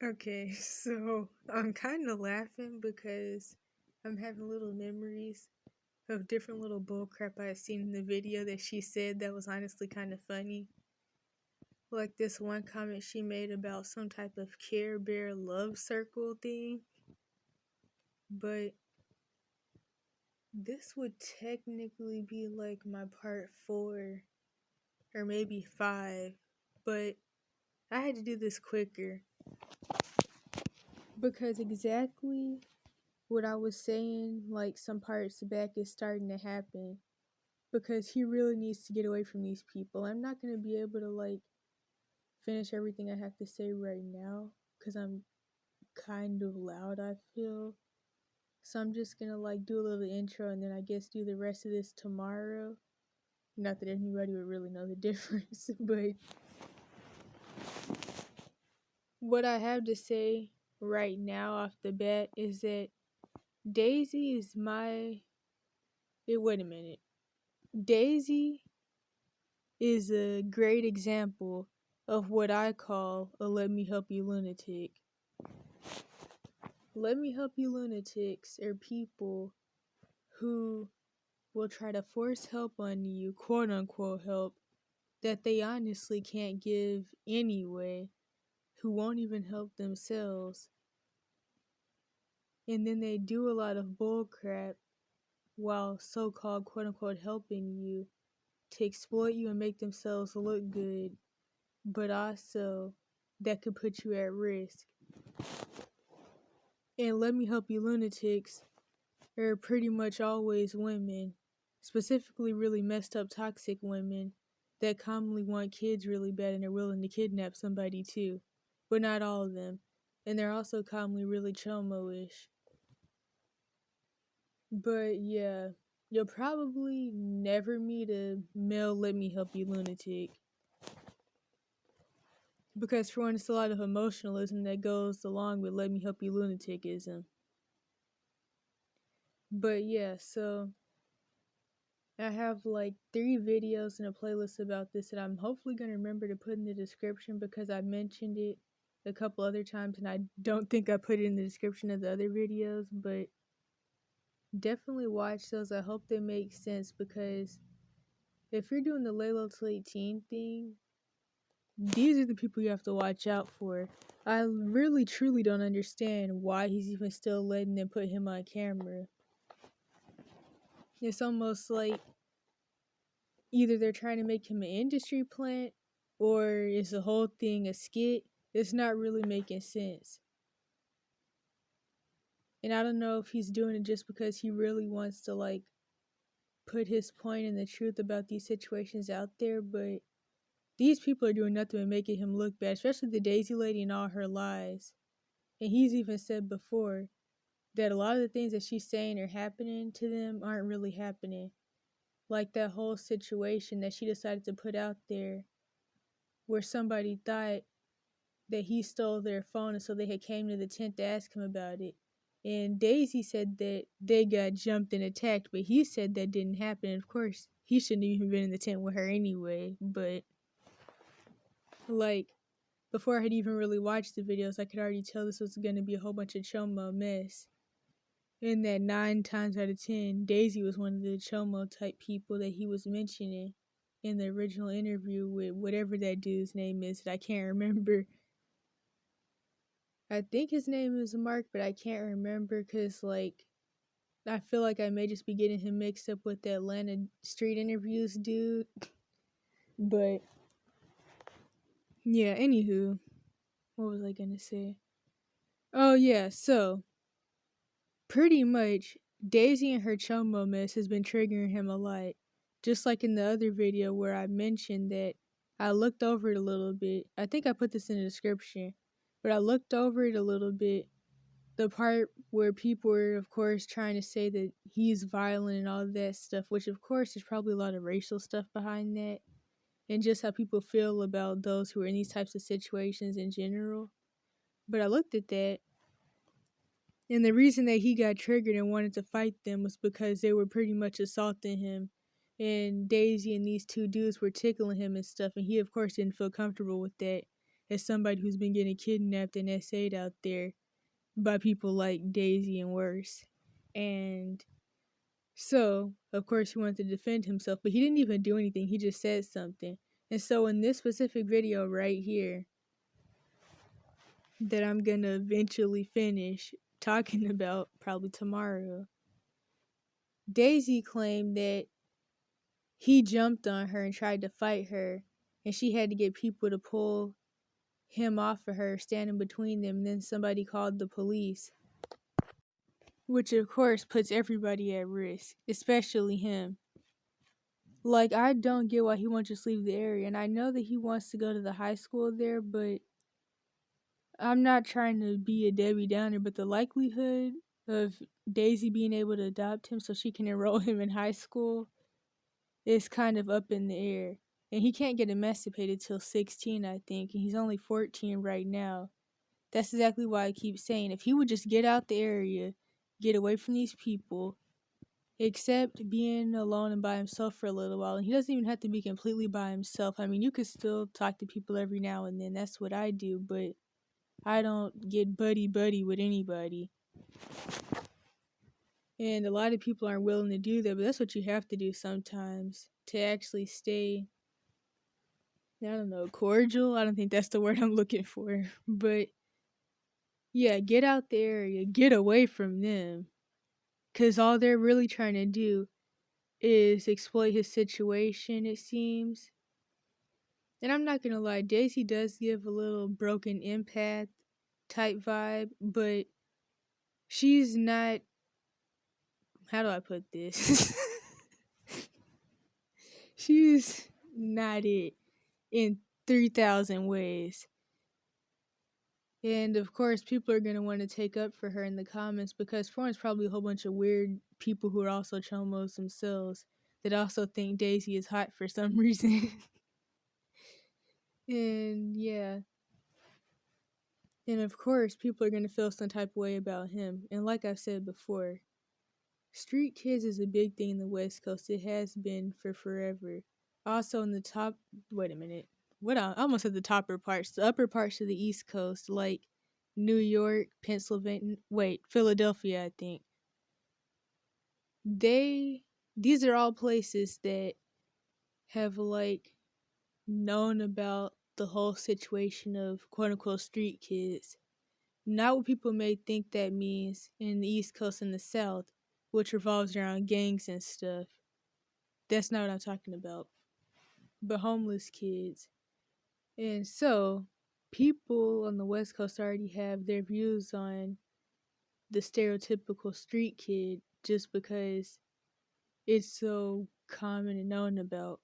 Okay, so I'm kind of laughing because I'm having little memories of different little bullcrap I had seen in the video that she said that was honestly kind of funny. Like this one comment she made about some type of Care Bear love circle thing. But this would technically be like my part 4 or maybe 5. But I had to do this quicker because exactly what I was saying, like some parts back, is starting to happen because he really needs to get away from these people. I'm not going to be able to like finish everything I have to say right now because I'm kind of loud, I feel. So I'm just going to like do a little intro and then I guess do the rest of this tomorrow. Not that anybody would really know the difference, but what I have to say right now off the bat is that Daisy is my. Wait a minute. Daisy is a great example of what I call a let me help you lunatic. Let me help you lunatics are people who will try to force help on you, quote unquote help, that they honestly can't give anyway, who won't even help themselves. And then they do a lot of bullcrap while so called quote unquote helping you to exploit you and make themselves look good, but also that could put you at risk. And let me help you lunatics are pretty much always women, specifically really messed up toxic women that commonly want kids really bad and are willing to kidnap somebody too, but not all of them. And they're also commonly really chomo-ish. But yeah, you'll probably never meet a male let me help you lunatic. Because for one, it's a lot of emotionalism that goes along with let me help you lunaticism. But yeah, so I have like 3 videos in a playlist about this that I'm hopefully going to remember to put in the description because I mentioned it a couple other times and I don't think I put it in the description of the other videos, but definitely watch those. I hope they make sense because if you're doing the lable to 18 thing, these are the people you have to watch out for. I really truly don't understand why he's even still letting them put him on camera. It's almost like either they're trying to make him an industry plant or is the whole thing a skit. It's not really making sense. And I don't know if he's doing it just because he really wants to like put his point and the truth about these situations out there, but these people are doing nothing but making him look bad, especially the Daisy lady and all her lies. And he's even said before that a lot of the things that she's saying are happening to them aren't really happening. Like that whole situation that she decided to put out there where somebody thought that he stole their phone and so they had came to the tent to ask him about it. And Daisy said that they got jumped and attacked, but he said that didn't happen. And of course, he shouldn't have even been in the tent with her anyway. But like, before I had even really watched the videos, I could already tell this was going to be a whole bunch of chomo mess. And that 9 times out of 10, Daisy was one of the chomo type people that he was mentioning in the original interview with whatever that dude's name is that I can't remember. I think his name is Mark, but I can't remember because, like, I feel like I may just be getting him mixed up with the Atlanta street interviews dude. But, yeah, anywho, what was I gonna say? Oh, yeah, so, pretty much, Daisy and her chomo mess has been triggering him a lot. Just like in the other video where I mentioned that I looked over it a little bit. I think I put this in the description, but I looked over it a little bit. The part where people were, of course, trying to say that he's violent and all that stuff, which, of course, there's probably a lot of racial stuff behind that, and just how people feel about those who are in these types of situations in general. But I looked at that, and the reason that he got triggered and wanted to fight them was because they were pretty much assaulting him, and Daisy and these 2 dudes were tickling him and stuff, and he, of course, didn't feel comfortable with that. as somebody who's been getting kidnapped and essayed out there by people like Daisy and worse. And so, of course, he wanted to defend himself, but he didn't even do anything. He just said something. And so in this specific video right here that I'm gonna eventually finish talking about probably tomorrow, Daisy claimed that he jumped on her and tried to fight her, and she had to get people to pull him off of her, standing between them, and then somebody called the police, which of course puts everybody at risk, especially him. Like, I don't get why he won't just leave the area, and I know that he wants to go to the high school there, but I'm not trying to be a Debbie Downer, but the likelihood of Daisy being able to adopt him so she can enroll him in high school is kind of up in the air. And he can't get emancipated till 16, I think, and he's only 14 right now. That's exactly why I keep saying, if he would just get out the area, get away from these people, accept being alone and by himself for a little while, and he doesn't even have to be completely by himself. I mean, you could still talk to people every now and then. That's what I do, but I don't get buddy-buddy with anybody. And a lot of people aren't willing to do that, but that's what you have to do sometimes to actually stay, I don't know, cordial? I don't think that's the word I'm looking for. But yeah, get out the area, get away from them. Because all they're really trying to do is exploit his situation, it seems. And I'm not gonna lie, Daisy does give a little broken empath type vibe, but she's not, how do I put this? She's not it in 3,000 ways. And of course, people are going to want to take up for her in the comments because, for one, it's probably a whole bunch of weird people who are also chomos themselves that also think Daisy is hot for some reason. And yeah. And of course, people are going to feel some type of way about him. And like I've said before, street kids is a big thing in the West Coast. It has been for forever. Also in the top, wait a minute. What I almost said the upper parts of the East Coast, like New York, Pennsylvania, Philadelphia, I think. These are all places that have like known about the whole situation of quote unquote street kids. Not what people may think that means in the East Coast and the South, which revolves around gangs and stuff. That's not what I'm talking about. But homeless kids. And so, people on the West Coast already have their views on the stereotypical street kid just because it's so common and known about.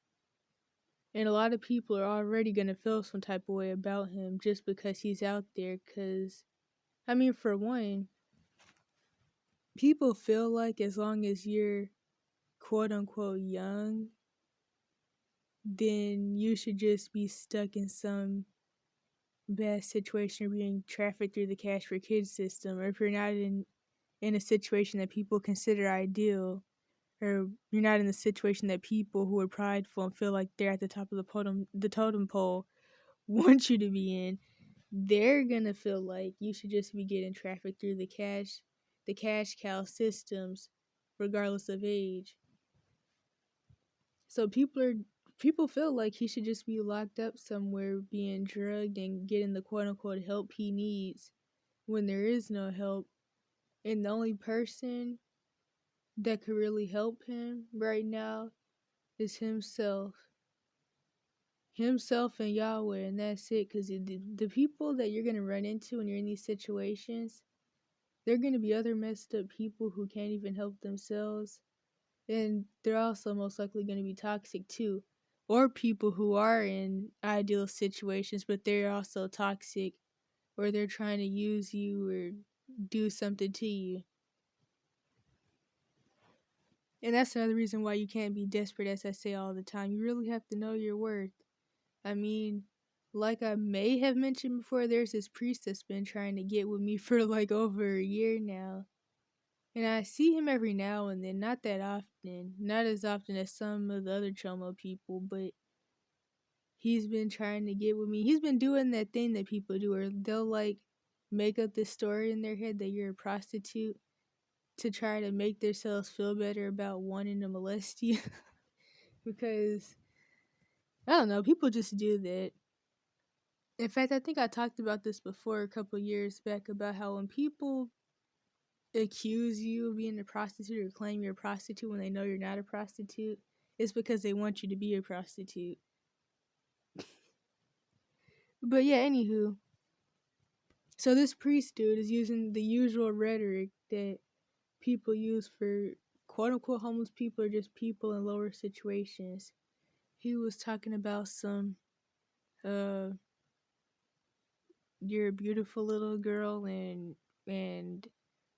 And a lot of people are already going to feel some type of way about him just because he's out there. Because, I mean, for one, people feel like as long as you're quote unquote young, then you should just be stuck in some bad situation or being trafficked through the cash for kids system, or if you're not in a situation that people consider ideal, or you're not in the situation that people who are prideful and feel like they're at the top of the totem pole want you to be in, they're gonna feel like you should just be getting trafficked through the cash cow systems regardless of age. So people feel like he should just be locked up somewhere being drugged and getting the quote unquote help he needs when there is no help. And the only person that could really help him right now is himself. Himself and Yahweh, and that's it. Because the people that you're going to run into when you're in these situations, they're going to be other messed up people who can't even help themselves. And they're also most likely going to be toxic too. Or people who are in ideal situations, but they're also toxic, or they're trying to use you or do something to you. And that's another reason why you can't be desperate, as I say all the time. You really have to know your worth. I mean, like I may have mentioned before, there's this priest that's been trying to get with me for like over a year now. And I see him every now and then, not that often. Not as often as some of the other Chomo people, but he's been trying to get with me. He's been doing that thing that people do where they'll like make up this story in their head that you're a prostitute to try to make themselves feel better about wanting to molest you. Because, I don't know, people just do that. In fact, I think I talked about this before a couple years back about how when people accuse you of being a prostitute or claim you're a prostitute when they know you're not a prostitute, it's because they want you to be a prostitute. But yeah, anywho. So this priest dude is using the usual rhetoric that people use for quote unquote homeless people or just people in lower situations. He was talking about some you're a beautiful little girl and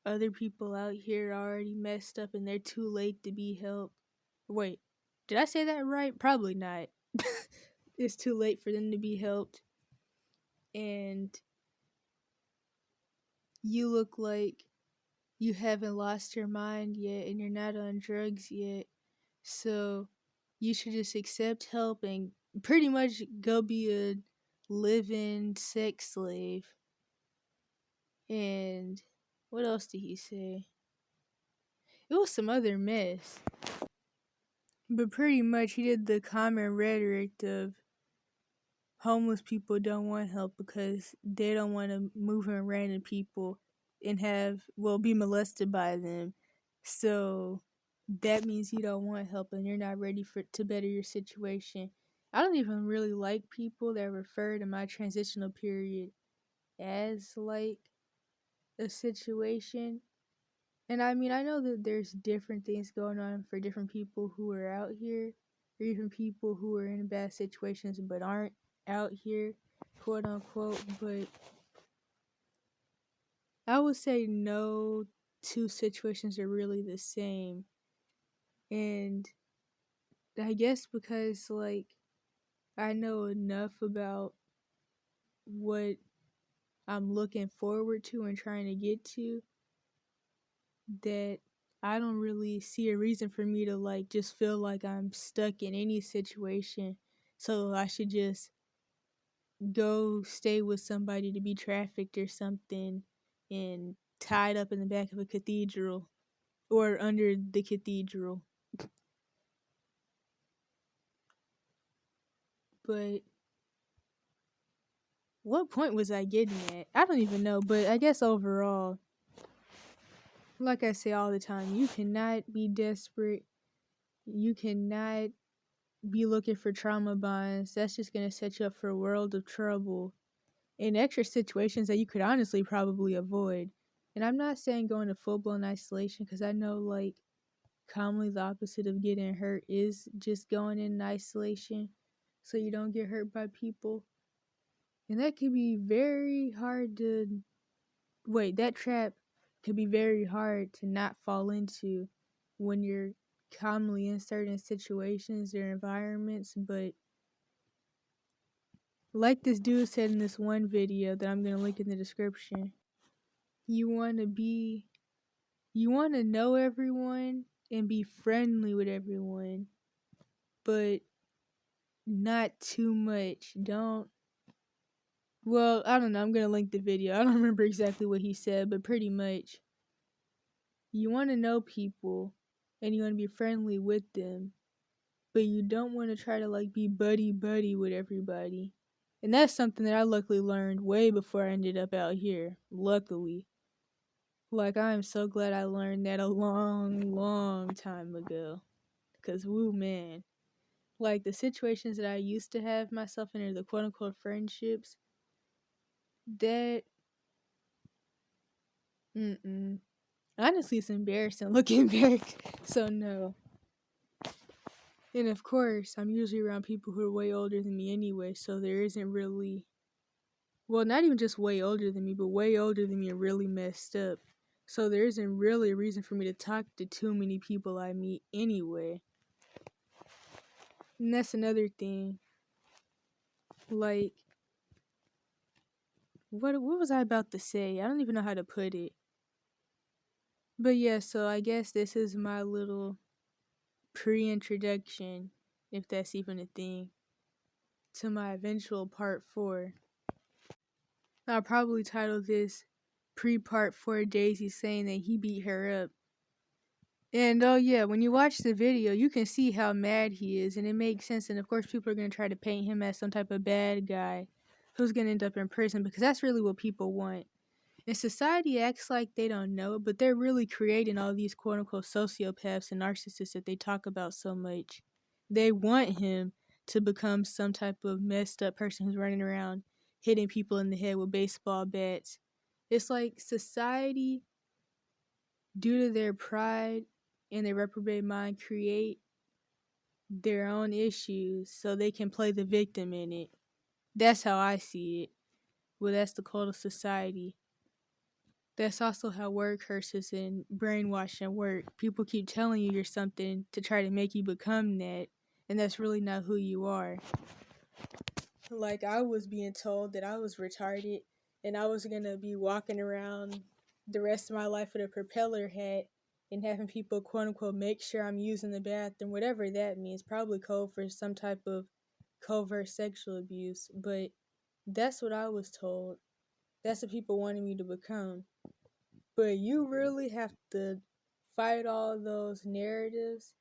other people out here are already messed up and they're too late to be helped. Wait, did I say that right? Probably not. It's too late for them to be helped. And you look like you haven't lost your mind yet and you're not on drugs yet. So you should just accept help and pretty much go be a living sex slave. And what else did he say? It was some other mess. But pretty much he did the common rhetoric of homeless people don't want help because they don't want to move in random people and be molested by them. So that means you don't want help and you're not ready to better your situation. I don't even really like people that refer to my transitional period as like a situation. And I mean, I know that there's different things going on for different people who are out here, or even people who are in bad situations but aren't out here, quote unquote. But I would say no two situations are really the same. And I guess because, like, I know enough about what I'm looking forward to and trying to get to that I don't really see a reason for me to like just feel like I'm stuck in any situation. So I should just go stay with somebody to be trafficked or something and tied up in the back of a cathedral or under the cathedral. But what point was I getting at? I don't even know, but I guess overall, like I say all the time, you cannot be desperate. You cannot be looking for trauma bonds. That's just going to set you up for a world of trouble in extra situations that you could honestly probably avoid. And I'm not saying go into full-blown isolation because I know, like, commonly the opposite of getting hurt is just going in isolation so you don't get hurt by people. And that can be very hard to... Wait, that trap could be very hard to not fall into when you're commonly in certain situations or environments, but like this dude said in this one video that I'm going to link in the description, you want to know everyone and be friendly with everyone, but not too much. I don't know. I'm going to link the video. I don't remember exactly what he said, but pretty much you want to know people and you want to be friendly with them, but you don't want to try to like be buddy with everybody. And that's something that I luckily learned way before I ended up out here. Luckily. Like, I am so glad I learned that a long time ago. Because, woo, man. Like, the situations that I used to have myself in, or the quote-unquote friendships, that, honestly, it's embarrassing looking back. So, no. And, of course, I'm usually around people who are way older than me anyway, so there isn't really... Well, not even just way older than me, but way older than me and really messed up. So there isn't really a reason for me to talk to too many people I meet anyway. And that's another thing. Like, what was I about to say? I don't even know how to put it. But yeah, so I guess this is my little pre-introduction, if that's even a thing. to my eventual part 4. I'll probably title this Pre-prt6 Daisy saying that he beat her up. And oh yeah, when you watch the video, you can see how mad he is, and it makes sense. And of course, people are going to try to paint him as some type of bad guy who's going to end up in prison, because that's really what people want. And society acts like they don't know it, but they're really creating all these quote-unquote sociopaths and narcissists that they talk about so much. They want him to become some type of messed up person who's running around hitting people in the head with baseball bats. It's like society, due to their pride and their reprobate mind, create their own issues so they can play the victim in it. That's how I see it. Well, that's the cult of society. That's also how word curses and brainwashing work. People keep telling you you're something to try to make you become that, and that's really not who you are. Like, I was being told that I was retarded and I was gonna be walking around the rest of my life with a propeller hat and having people quote unquote make sure I'm using the bathroom, whatever that means, probably code for some type of covert sexual abuse, but that's what I was told. That's what people wanted me to become. But you really have to fight all those narratives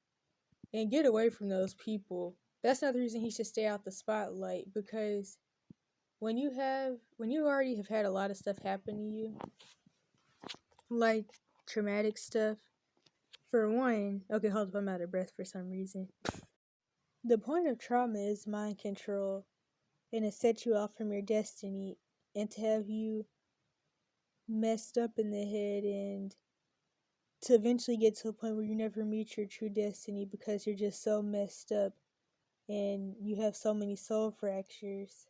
and get away from those people. That's another reason he should stay out the spotlight, because when you already have had a lot of stuff happen to you, like traumatic stuff, for one, okay, hold up, I'm out of breath for some reason. The point of trauma is mind control, and it sets you off from your destiny, and to have you messed up in the head and to eventually get to a point where you never meet your true destiny because you're just so messed up and you have so many soul fractures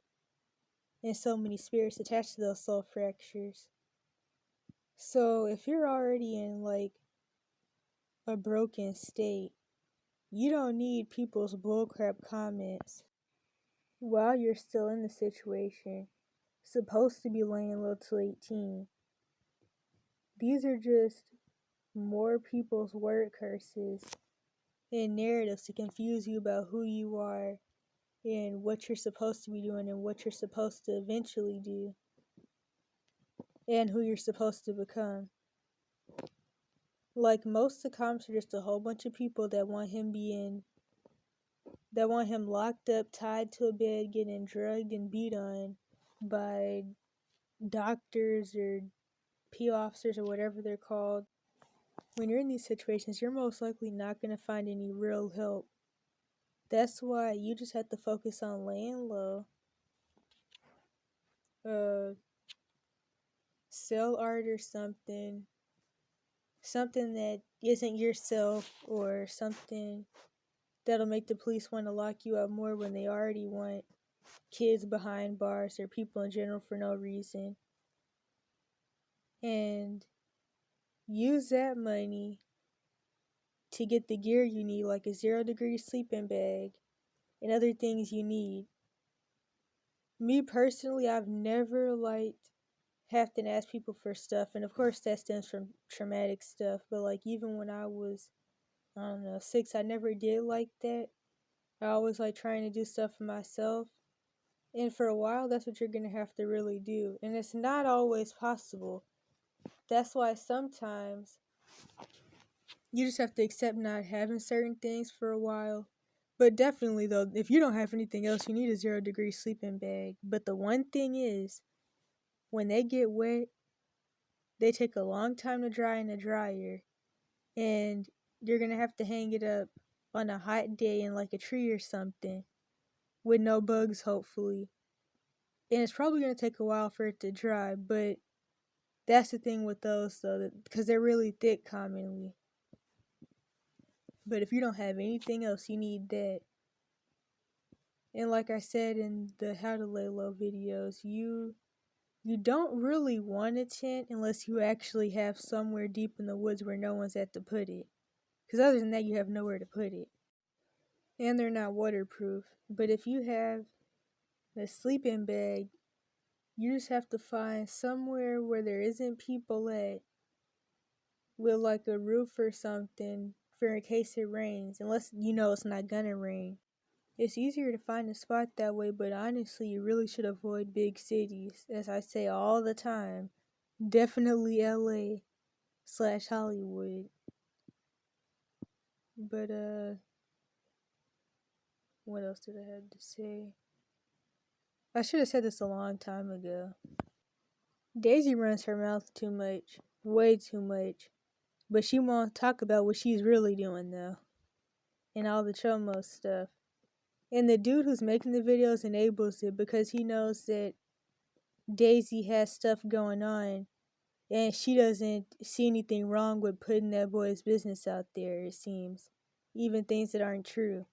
and so many spirits attached to those soul fractures. So if you're already in like a broken state, you don't need people's bullcrap comments while you're still in the situation, supposed to be laying low till 18. These are just more people's word curses and narratives to confuse you about who you are and what you're supposed to be doing and what you're supposed to eventually do and who you're supposed to become. Like, most of the comments are just a whole bunch of people that want him locked up, tied to a bed, getting drugged and beat on by doctors or P officers or whatever they're called. When you're in these situations, you're most likely not going to find any real help. That's why you just have to focus on laying low. Sell art or something that isn't yourself, or something that'll make the police want to lock you up more when they already want kids behind bars or people in general for no reason. And use that money to get the gear you need, like a 0-degree sleeping bag and other things you need. Me personally, I've never have to ask people for stuff, and of course that stems from traumatic stuff, but like even when I was, I don't know, 6, I never did like that. I always like trying to do stuff for myself, and for a while that's what you're gonna have to really do, and it's not always possible. That's why sometimes you just have to accept not having certain things for a while. But definitely though, if you don't have anything else, you need a 0-degree sleeping bag. But the one thing is, when they get wet, they take a long time to dry in the dryer, and you're gonna have to hang it up on a hot day in like a tree or something with no bugs, hopefully. And it's probably gonna take a while for it to dry, but that's the thing with those though, because they're really thick commonly. But if you don't have anything else, you need that. And like I said in the How to Lay Low videos, you don't really want a tent unless you actually have somewhere deep in the woods where no one's at to put it. Because other than that, you have nowhere to put it. And they're not waterproof. But if you have a sleeping bag, you just have to find somewhere where there isn't people at, with like a roof or something, for in case it rains. Unless you know it's not gonna rain. It's easier to find a spot that way, but honestly, you really should avoid big cities, as I say all the time. Definitely LA / Hollywood. But, what else did I have to say? I should have said this a long time ago. Daisy runs her mouth too much. Way too much. But she won't talk about what she's really doing, though. And all the chomo stuff. And the dude who's making the videos enables it because he knows that Daisy has stuff going on. And she doesn't see anything wrong with putting that boy's business out there, it seems. Even things that aren't true.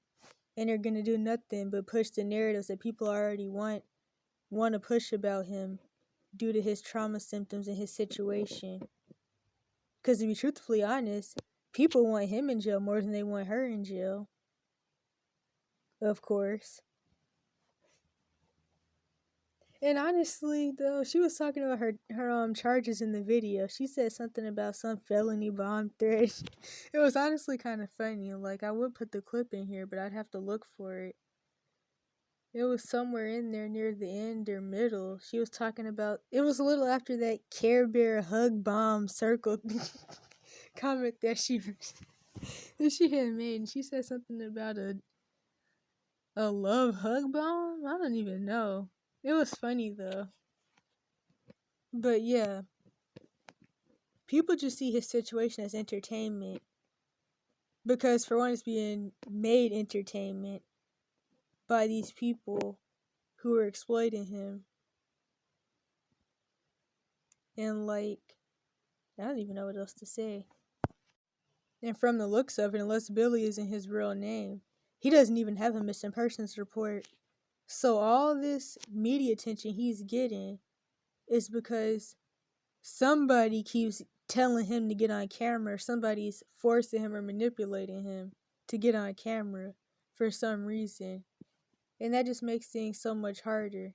And they're gonna do nothing but push the narratives that people already want to push about him due to his trauma symptoms and his situation. Because to be truthfully honest, people want him in jail more than they want her in jail. Of course. And honestly, though, she was talking about her charges in the video. She said something about some felony bomb threat. It was honestly kind of funny. Like, I would put the clip in here, but I'd have to look for it. It was somewhere in there near the end or middle. She was talking about, it was a little after that Care Bear hug bomb circle comment that she had made. And she said something about a love hug bomb? I don't even know. It was funny though. But yeah, people just see his situation as entertainment. Because for one, it's being made entertainment by these people who are exploiting him. And like, I don't even know what else to say. And from the looks of it, unless Billy isn't his real name, he doesn't even have a missing persons report. So all this media attention he's getting is because somebody keeps telling him to get on camera. Somebody's forcing him or manipulating him to get on camera for some reason. And that just makes things so much harder.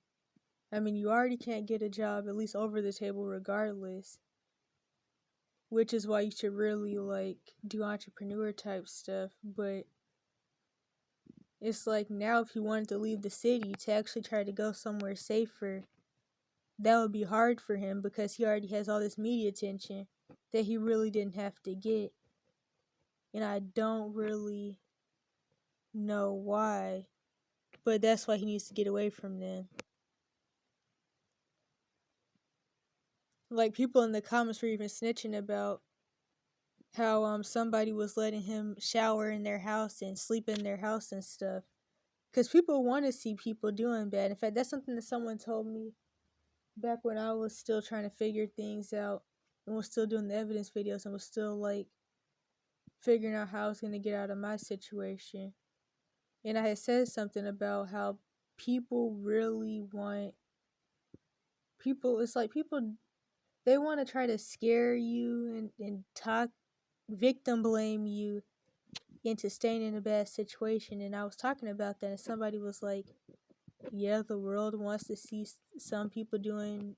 I mean, you already can't get a job, at least over the table, regardless. Which is why you should really, like, do entrepreneur type stuff. But it's like now if he wanted to leave the city to actually try to go somewhere safer, that would be hard for him because he already has all this media attention that he really didn't have to get. And I don't really know why, but that's why he needs to get away from them. Like, people in the comments were even snitching about how somebody was letting him shower in their house and sleep in their house and stuff. Because people want to see people doing bad. In fact, that's something that someone told me back when I was still trying to figure things out and was still doing the evidence videos and was still like figuring out how I was going to get out of my situation. And I had said something about how people really want people, it's like people, they want to try to scare you and talk, victim blame you into staying in a bad situation. And I was talking about that and somebody was like, yeah, the world wants to see some people doing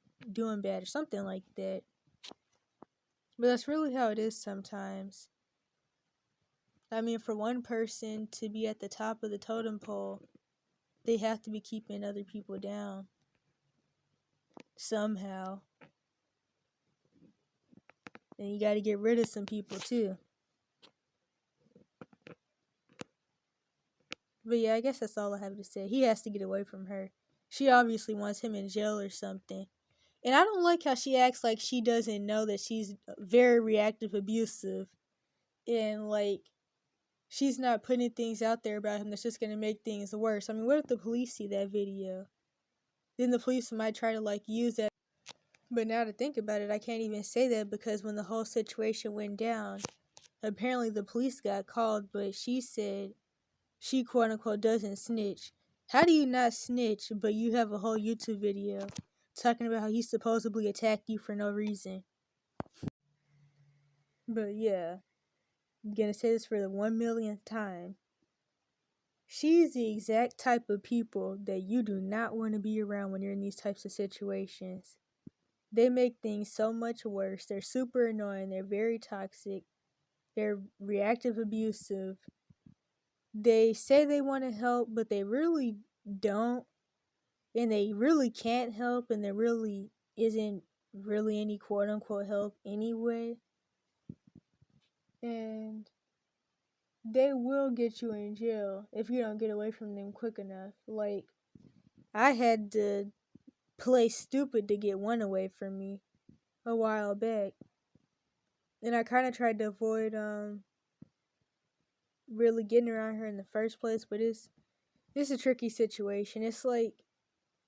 bad or something like that. But that's really how it is sometimes. I mean, for one person to be at the top of the totem pole, they have to be keeping other people down somehow. And you got to get rid of some people too. But yeah, I guess that's all I have to say. He has to get away from her. She obviously wants him in jail or something. And I don't like how she acts like she doesn't know that she's very reactive, abusive. And like, she's not putting things out there about him that's just going to make things worse. I mean, what if the police see that video? Then the police might try to like use that. But now to think about it, I can't even say that because when the whole situation went down, apparently the police got called, but she said she quote unquote doesn't snitch. How do you not snitch, but you have a whole YouTube video talking about how he supposedly attacked you for no reason? But yeah, I'm gonna say this for the 1 millionth time. She's the exact type of people that you do not want to be around when you're in these types of situations. They make things so much worse. They're super annoying. They're very toxic. They're reactive, abusive. they say they want to help, but they really don't, and they really can't help, and there really isn't really any quote unquote help anyway. And they will get you in jail if you don't get away from them quick enough. Like, I had to play stupid to get one away from me a while back. And I kind of tried to avoid really getting around her in the first place, but it's a tricky situation. It's like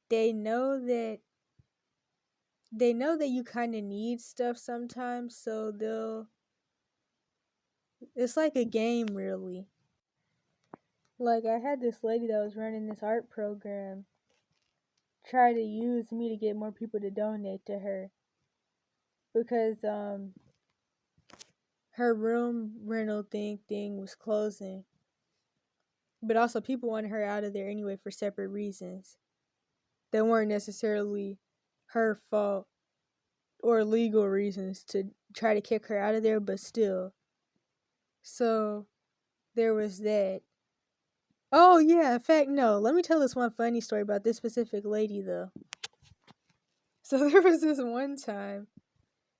they know that you kind of need stuff sometimes, so it's like a game, really. Like, I had this lady that was running this art program try to use me to get more people to donate to her because her room rental thing was closing. But also people wanted her out of there anyway for separate reasons that weren't necessarily her fault or legal reasons to try to kick her out of there, but still. So there was that. Oh yeah, in fact, no. Let me tell this one funny story about this specific lady though. So there was this one time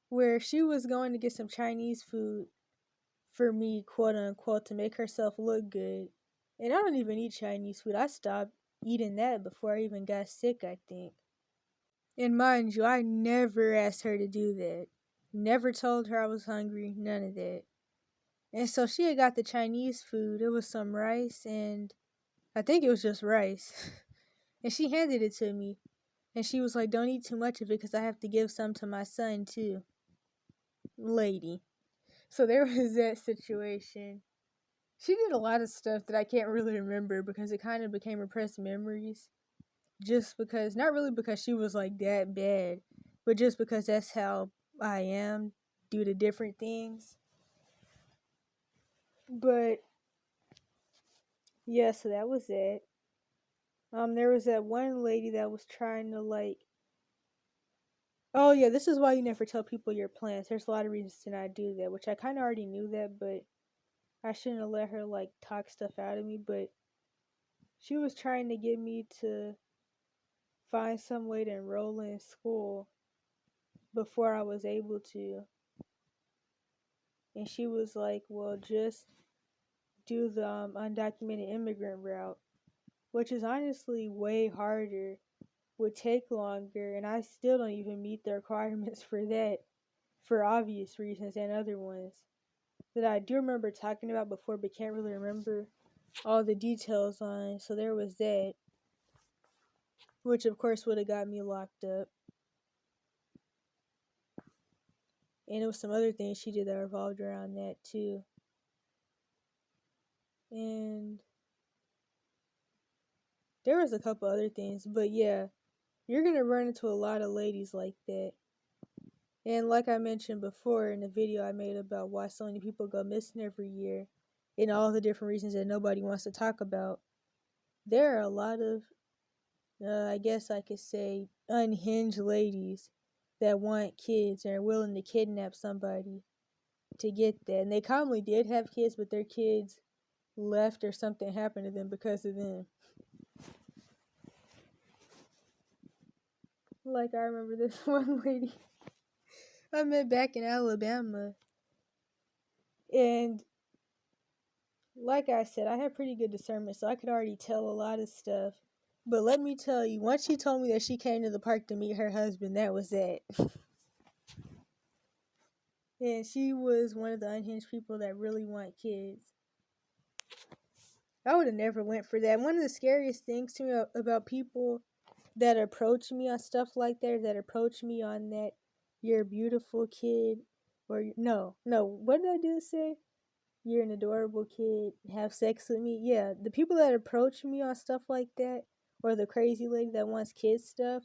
where she was going to get some Chinese food for me, quote unquote, to make herself look good. And I don't even eat Chinese food. I stopped eating that before I even got sick, I think. And mind you, I never asked her to do that. Never told her I was hungry, none of that. And so she had got the Chinese food. It was some rice, and I think it was just rice. And she handed it to me. And she was like, don't eat too much of it because I have to give some to my son too. Lady. So there was that situation. She did a lot of stuff that I can't really remember because it kind of became repressed memories. Just because, not really because she was like that bad, but just because that's how I am due to different things. But yeah, so that was it. There was that one lady that was trying to like, oh yeah, this is why you never tell people your plans. There's a lot of reasons to not do that, which I kind of already knew that, but I shouldn't have let her like talk stuff out of me. But she was trying to get me to find some way to enroll in school before I was able to. And she was like, well, just do the undocumented immigrant route, which is honestly way harder, would take longer, and I still don't even meet the requirements for that for obvious reasons and other ones that I do remember talking about before but can't really remember all the details on. So there was that, which of course would have got me locked up. And it was some other things she did that revolved around that too. And there was a couple other things, but yeah, you're gonna run into a lot of ladies like that. And like I mentioned before in the video I made about why so many people go missing every year and all the different reasons that nobody wants to talk about, there are a lot of, I guess I could say, unhinged ladies that want kids and are willing to kidnap somebody to get that. And they commonly did have kids, but their kids left or something happened to them because of them. Like, I remember this one lady I met back in Alabama. And like I said, I have pretty good discernment, so I could already tell a lot of stuff. But let me tell you, once she told me that she came to the park to meet her husband, that was it. And she was one of the unhinged people that really want kids. I would have never went for that. One of the scariest things to me about people that approach me on stuff like that approach me on that you're a beautiful kid, or no, what did I just say? You're an adorable kid, have sex with me. Yeah, the people that approach me on stuff like that, or the crazy lady that wants kids stuff,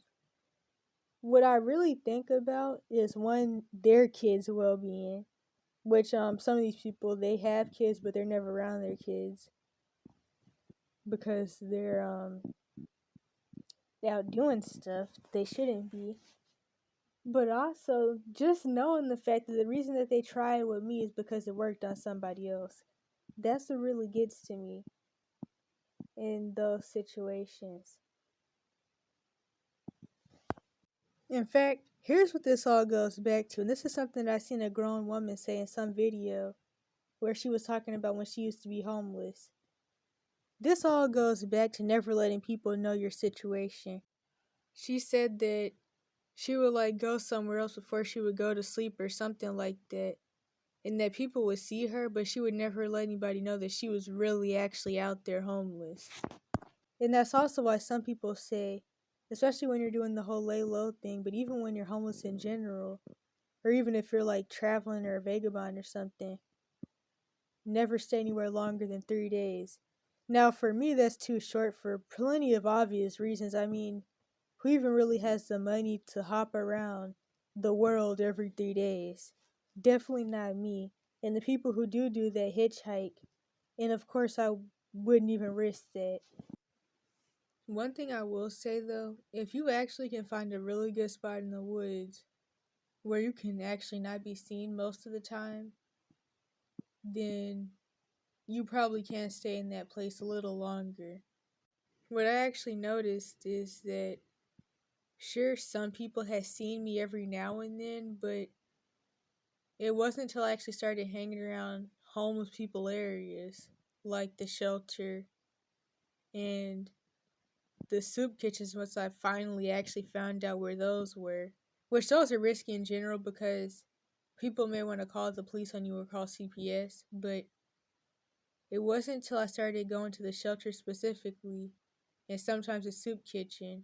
what I really think about is one, their kids' well-being, which some of these people, they have kids but they're never around their kids because they're out doing stuff they shouldn't be. But also just knowing the fact that the reason that they try it with me is because it worked on somebody else. That's what really gets to me. in those situations. In fact, here's what this all goes back to, and this is something that I seen a grown woman say in some video where she was talking about when she used to be homeless. This all goes back to never letting people know your situation. She said that she would like go somewhere else before she would go to sleep or something like that, and that people would see her, but she would never let anybody know that she was really actually out there homeless. And that's also why some people say, especially when you're doing the whole lay low thing, but even when you're homeless in general, or even if you're like traveling or a vagabond or something, never stay anywhere longer than 3 days. Now, for me, that's too short for plenty of obvious reasons. I mean, who even really has the money to hop around the world every 3 days? Definitely not me. And the people who do that hitchhike. And of course, I wouldn't even risk that. One thing I will say though, if you actually can find a really good spot in the woods where you can actually not be seen most of the time, then you probably can stay in that place a little longer. What I actually noticed is that sure, some people had seen me every now and then, but it wasn't until I actually started hanging around homeless people areas like the shelter and the soup kitchens once I finally actually found out where those were. Which those are risky in general because people may want to call the police on you or call CPS, but it wasn't until I started going to the shelter specifically and sometimes the soup kitchen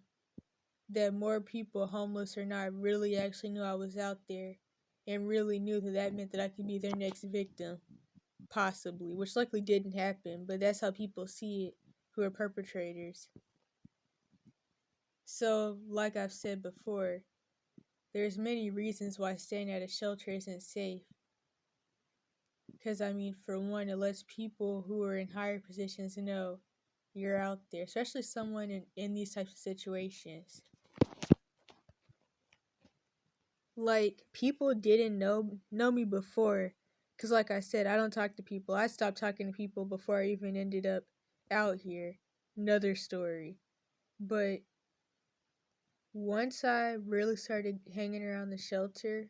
that more people, homeless or not, really actually knew I was out there and really knew that that meant that I could be their next victim, possibly, which likely didn't happen, but that's how people see it who are perpetrators. So, like I've said before, there's many reasons why staying at a shelter isn't safe. Because, I mean, for one, it lets people who are in higher positions know you're out there, especially someone in these types of situations. Like, people didn't know me before. Because, like I said, I don't talk to people. I stopped talking to people before I even ended up out here. Another story. But once I really started hanging around the shelter,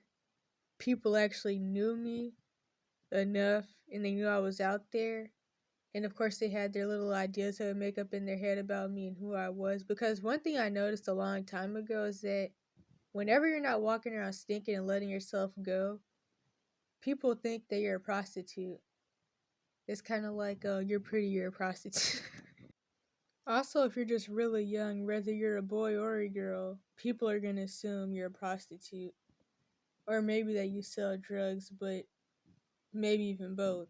people actually knew me enough and they knew I was out there. And of course, they had their little ideas they would make up in their head about me and who I was. Because one thing I noticed a long time ago is that whenever you're not walking around stinking and letting yourself go, people think that you're a prostitute. It's kind of like, oh, you're pretty, you're a prostitute. Also, if you're just really young, whether you're a boy or a girl, people are going to assume you're a prostitute. Or maybe that you sell drugs, but maybe even both.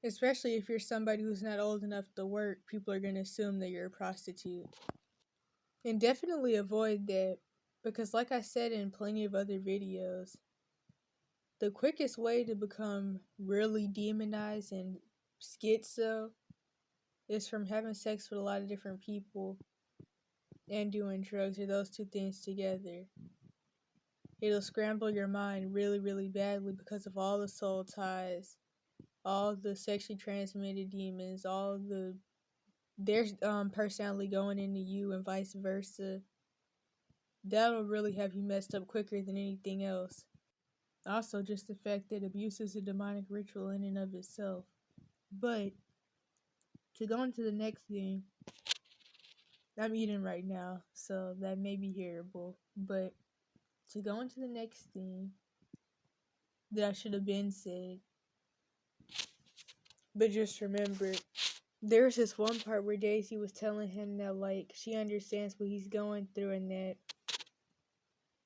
Especially if you're somebody who's not old enough to work, people are going to assume that you're a prostitute. And definitely avoid that because, like I said in plenty of other videos, the quickest way to become really demonized and schizo is from having sex with a lot of different people and doing drugs, or those two things together. It'll scramble your mind really, really badly because of all the soul ties, all the sexually transmitted demons, all their personality going into you and vice versa. That'll really have you messed up quicker than anything else. Also, just the fact that abuse is a demonic ritual in and of itself. But to go into the next thing, I'm eating right now, so that may be hearable. But to go into the next thing that I should have been said, but just remember, there's this one part where Daisy was telling him that, like, she understands what he's going through and that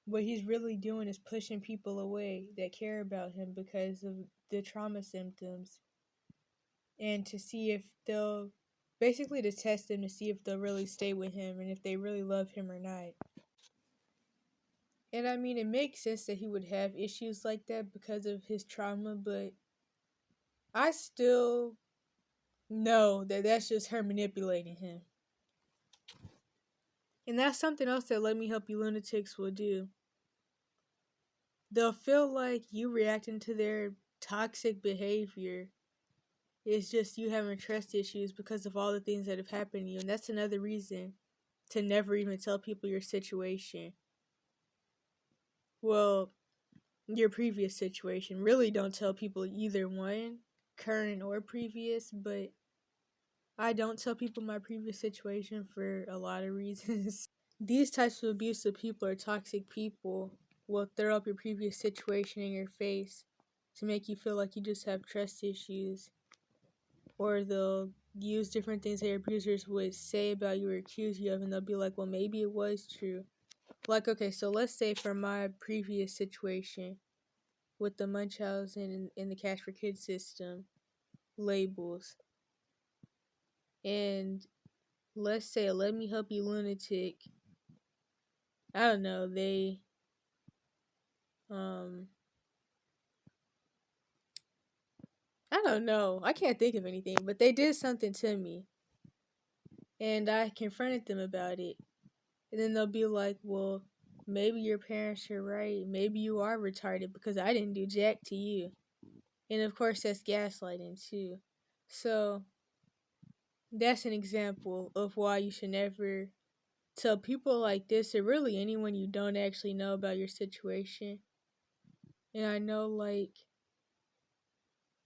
what he's really doing is pushing people away that care about him because of the trauma symptoms. And to see if they'll, basically to test them to see if they'll really stay with him and if they really love him or not. And I mean, it makes sense that he would have issues like that because of his trauma, but I still know that that's just her manipulating him. And that's something else that Let Me Help You Lunatics will do. They'll feel like you reacting to their toxic behavior It's just you having trust issues because of all the things that have happened to you. And that's another reason to never even tell people your situation. Well, your previous situation. Really don't tell people either one, current or previous, but I don't tell people my previous situation for a lot of reasons. These types of abusive people or toxic people will throw up your previous situation in your face to make you feel like you just have trust issues. Or they'll use different things that your abusers would say about you or accuse you of, and they'll be like, well, maybe it was true. Like, okay, so let's say for my previous situation with the Munchausen and the Cash for Kids system labels, and let's say a Let Me Help You Lunatic, I don't know, they, I don't know, I can't think of anything, but they did something to me, and I confronted them about it, and then they'll be like, well, maybe your parents are right, maybe you are retarded because I didn't do jack to you. And of course that's gaslighting too. So that's an example of why you should never tell people like this, or really anyone you don't actually know, about your situation. And I know, like,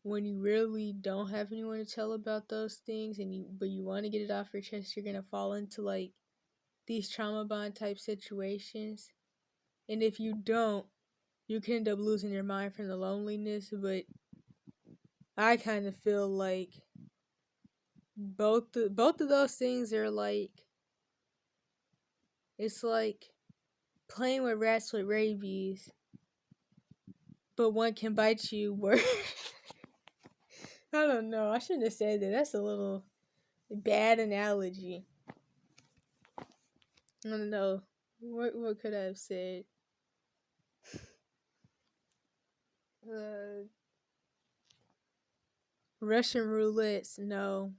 when you really don't have anyone to tell about those things, but you want to get it off your chest, you're gonna fall into like these trauma bond type situations. And if you don't, you can end up losing your mind from the loneliness. But I kind of feel like both of those things are like, it's like playing with rats with rabies, but one can bite you worse. I don't know. I shouldn't have said that. That's a little bad analogy. I don't know. What could I have said? Russian roulettes, no.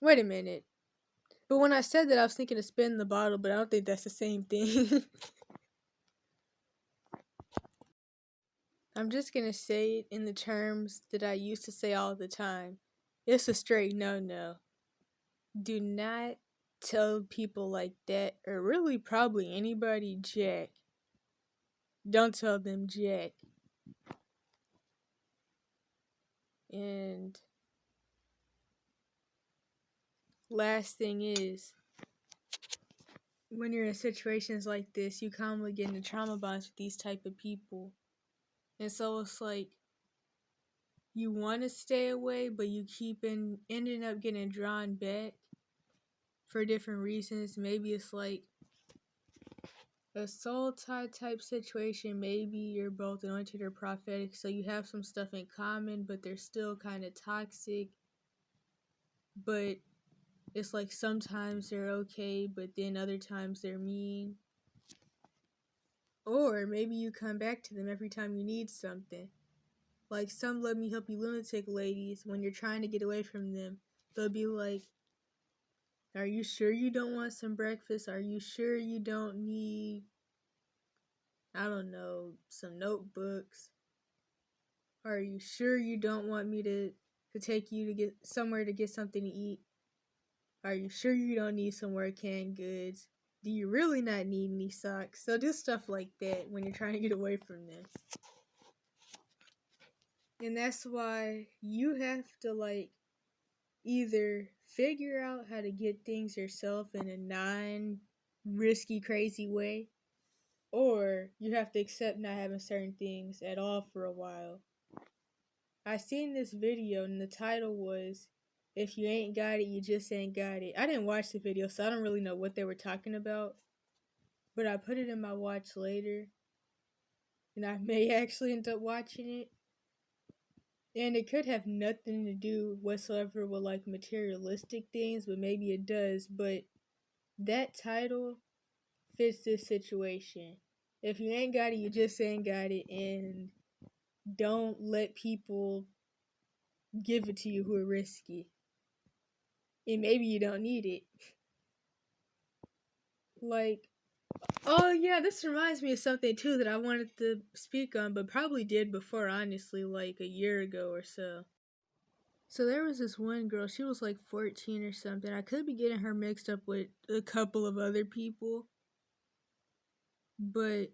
Wait a minute. But when I said that, I was thinking of spin the bottle, but I don't think that's the same thing. I'm just gonna say it in the terms that I used to say all the time. It's a straight no-no. Do not tell people like that, or really probably anybody, jack. Don't tell them jack. And last thing is, when you're in situations like this, you commonly get into trauma bonds with these type of people. And so it's like, you want to stay away, but you keep ending up getting drawn back for different reasons. Maybe it's like a soul tie type situation. Maybe you're both anointed or prophetic, so you have some stuff in common, but they're still kind of toxic. But it's like sometimes they're okay, but then other times they're mean. Or maybe you come back to them every time you need something. Like some Let Me Help You Lunatic ladies, when you're trying to get away from them, they'll be like, are you sure you don't want some breakfast? Are you sure you don't need, I don't know, some notebooks? Are you sure you don't want me to take you to get somewhere to get something to eat? Are you sure you don't need some more canned goods? Do you really not need any socks? So just stuff like that when you're trying to get away from them. And that's why you have to like either figure out how to get things yourself in a non-risky, crazy way, or you have to accept not having certain things at all for a while. I seen this video and the title was, if you ain't got it, you just ain't got it. I didn't watch the video, so I don't really know what they were talking about, but I put it in my watch later, and I may actually end up watching it. And it could have nothing to do whatsoever with like materialistic things, but maybe it does. But that title fits this situation. If you ain't got it, you just ain't got it, and don't let people give it to you who are risky. And maybe you don't need it. Like, oh yeah, this reminds me of something too that I wanted to speak on, but probably did before, honestly, like a year ago or so. So there was this one girl, she was like 14 or something. I could be getting her mixed up with a couple of other people, but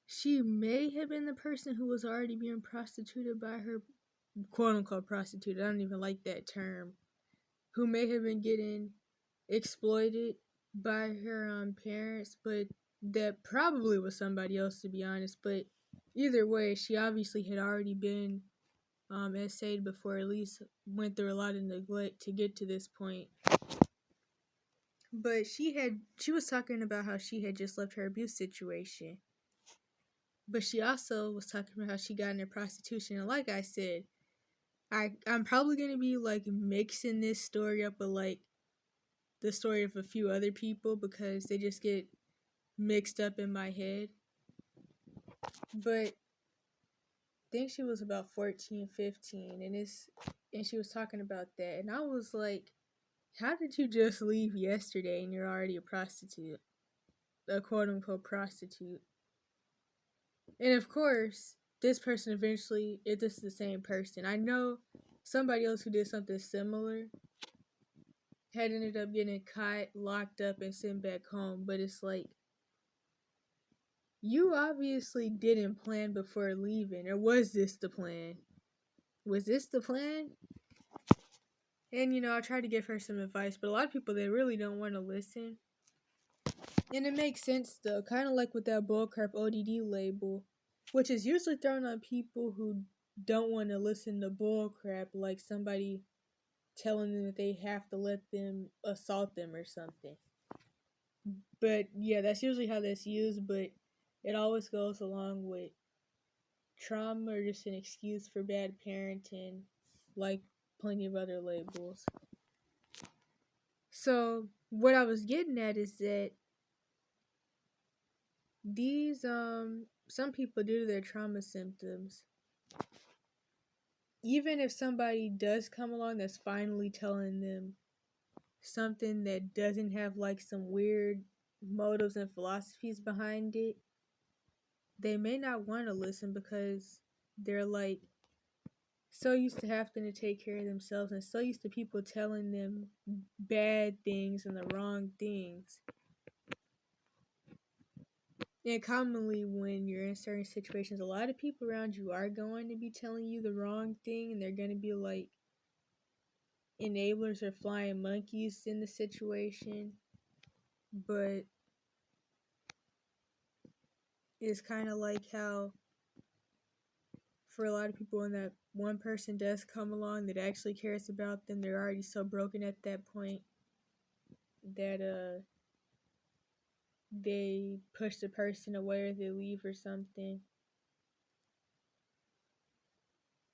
she may have been the person who was already being prostituted by her, quote unquote prostituted. I don't even like that term. Who may have been getting exploited by her parents, but that probably was somebody else, to be honest. But either way, she obviously had already been essayed before, at least went through a lot of neglect to get to this point. But she was talking about how she had just left her abuse situation. But she also was talking about how she got into prostitution. And like I said, I'm probably gonna be like mixing this story up with like the story of a few other people because they just get mixed up in my head. But I think she was about 14, 15, and she was talking about that. And I was like, how did you just leave yesterday and you're already a prostitute? A quote unquote prostitute. And of course, this person eventually, if this is the same person, I know somebody else who did something similar had ended up getting caught, locked up, and sent back home. But it's like, you obviously didn't plan before leaving. Or was this the plan? Was this the plan? And I tried to give her some advice, but a lot of people, they really don't want to listen. And it makes sense though, kind of like with that bullcrap ODD label, which is usually thrown on people who don't want to listen to bullcrap, like somebody telling them that they have to let them assault them or something. But yeah, that's usually how that's used, but it always goes along with trauma or just an excuse for bad parenting, like plenty of other labels. So what I was getting at is that these some people, due to their trauma symptoms, even if somebody does come along that's finally telling them something that doesn't have like some weird motives and philosophies behind it, they may not want to listen because they're like so used to having to take care of themselves and so used to people telling them bad things and the wrong things. And commonly when you're in certain situations, a lot of people around you are going to be telling you the wrong thing, and they're going to be like enablers or flying monkeys in the situation. But it's kind of like how for a lot of people, when that one person does come along that actually cares about them, they're already so broken at that point that they push the person away or they leave or something.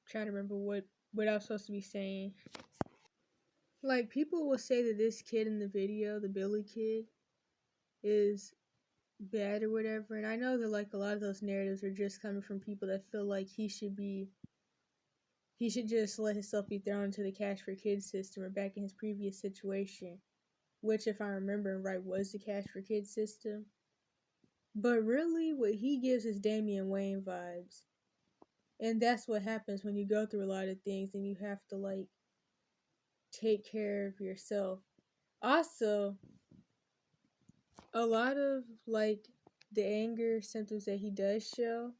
I'm trying to remember what I was supposed to be saying. Like, people will say that this kid in the video, the Billy kid, is bad or whatever, and I know that like a lot of those narratives are just coming from people that feel like he should just let himself be thrown into the cash for kids system or back in his previous situation, which, if I'm remembering right, was the cash for kids system. But really, what he gives is Damian Wayne vibes. And that's what happens when you go through a lot of things and you have to like take care of yourself. Also, a lot of like the anger symptoms that he does show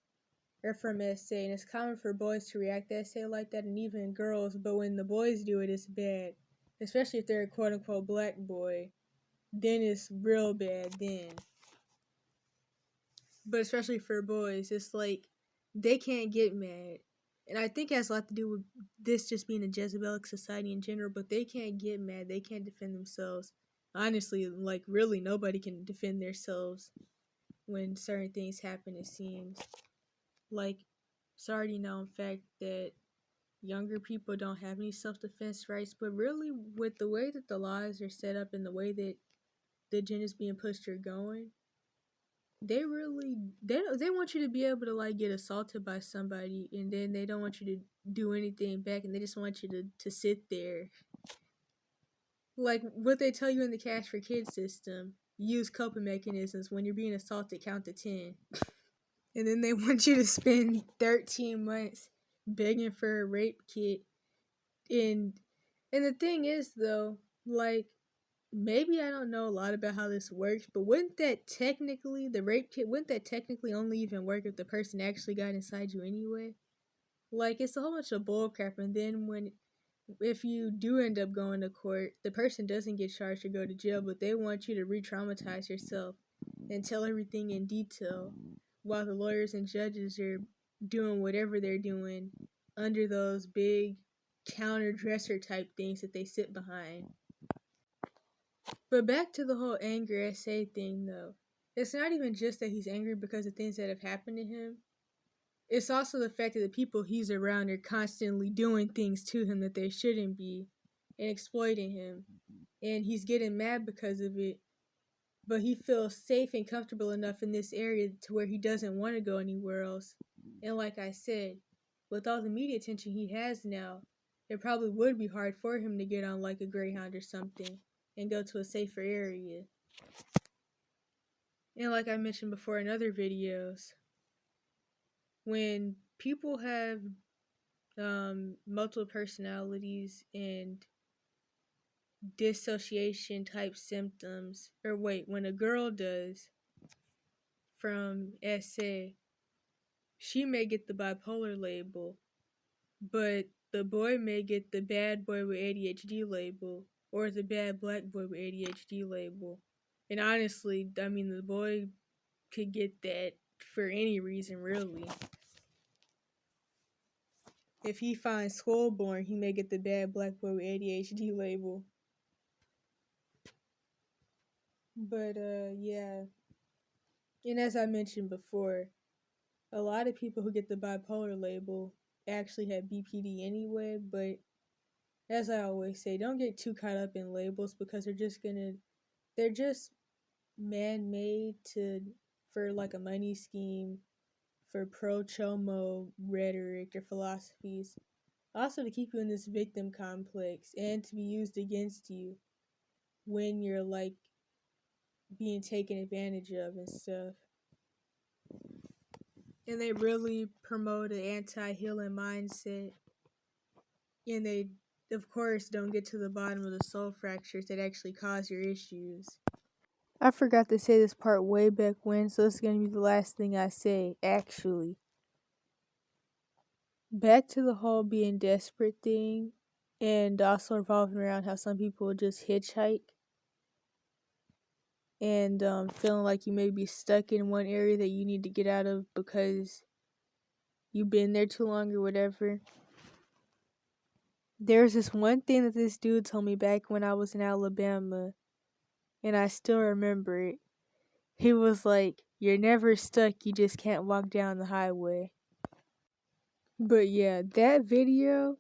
are from SA, and it's common for boys to react to SA like that, and even girls, but when the boys do it, it's bad. Especially if they're a quote unquote black boy, then it's real bad then. But especially for boys, it's like they can't get mad. And I think it has a lot to do with this just being a Jezebelic society in general, but they can't get mad. They can't defend themselves. Honestly, like, really, nobody can defend themselves when certain things happen, it seems. Like, it's already known fact that younger people don't have any self-defense rights, but really, with the way that the laws are set up and the way that the agenda's being pushed are going, they want you to be able to like get assaulted by somebody, and then they don't want you to do anything back, and they just want you to sit there. Like what they tell you in the cash for kids system, use coping mechanisms when you're being assaulted, count to 10. And then they want you to spend 13 months begging for a rape kit. And the thing is though, like, maybe I don't know a lot about how this works, but wouldn't that technically, the rape kit, wouldn't that technically only even work if the person actually got inside you anyway? Like, it's a whole bunch of bullcrap, and then if you do end up going to court, the person doesn't get charged or go to jail, but they want you to re-traumatize yourself and tell everything in detail while the lawyers and judges are doing whatever they're doing under those big counter dresser type things that they sit behind. But back to the whole anger essay thing though. It's not even just that he's angry because of things that have happened to him. It's also the fact that the people he's around are constantly doing things to him that they shouldn't be and exploiting him. And he's getting mad because of it, but he feels safe and comfortable enough in this area to where he doesn't want to go anywhere else. And like I said, with all the media attention he has now, it probably would be hard for him to get on like a Greyhound or something and go to a safer area. And like I mentioned before in other videos, when people have multiple personalities and dissociation type symptoms, or wait, when a girl does from SA, she may get the bipolar label, but the boy may get the bad boy with ADHD label or the bad black boy with ADHD label. And honestly, I mean, the boy could get that for any reason, really. If he finds schoolborn, he may get the bad black boy with ADHD label. But yeah. And as I mentioned before, a lot of people who get the bipolar label actually have BPD anyway, but as I always say, don't get too caught up in labels because they're just man-made for like a money scheme, for pro-chomo rhetoric or philosophies. Also to keep you in this victim complex and to be used against you when you're like being taken advantage of and stuff. And they really promote an anti-healing mindset. And they, of course, don't get to the bottom of the soul fractures that actually cause your issues. I forgot to say this part way back when, so it's going to be the last thing I say, actually. Back to the whole being desperate thing, and also revolving around how some people just hitchhike. And feeling like you may be stuck in one area that you need to get out of because you've been there too long or whatever. There's this one thing that this dude told me back when I was in Alabama, and I still remember it. He was like, "You're never stuck, you just can't walk down the highway." But yeah, that video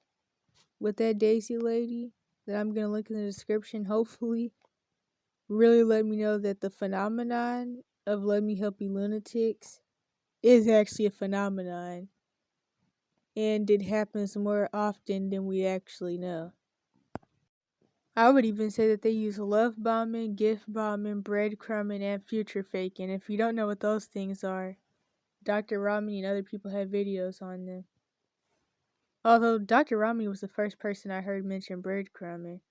with that Daisy lady that I'm gonna link in the description, hopefully, really let me know that the phenomenon of Let Me Help You Lunatics is actually a phenomenon. And it happens more often than we actually know. I would even say that they use love bombing, gift bombing, breadcrumbing, and future faking. If you don't know what those things are, Dr. Romney and other people have videos on them. Although Dr. Romney was the first person I heard mention breadcrumbing.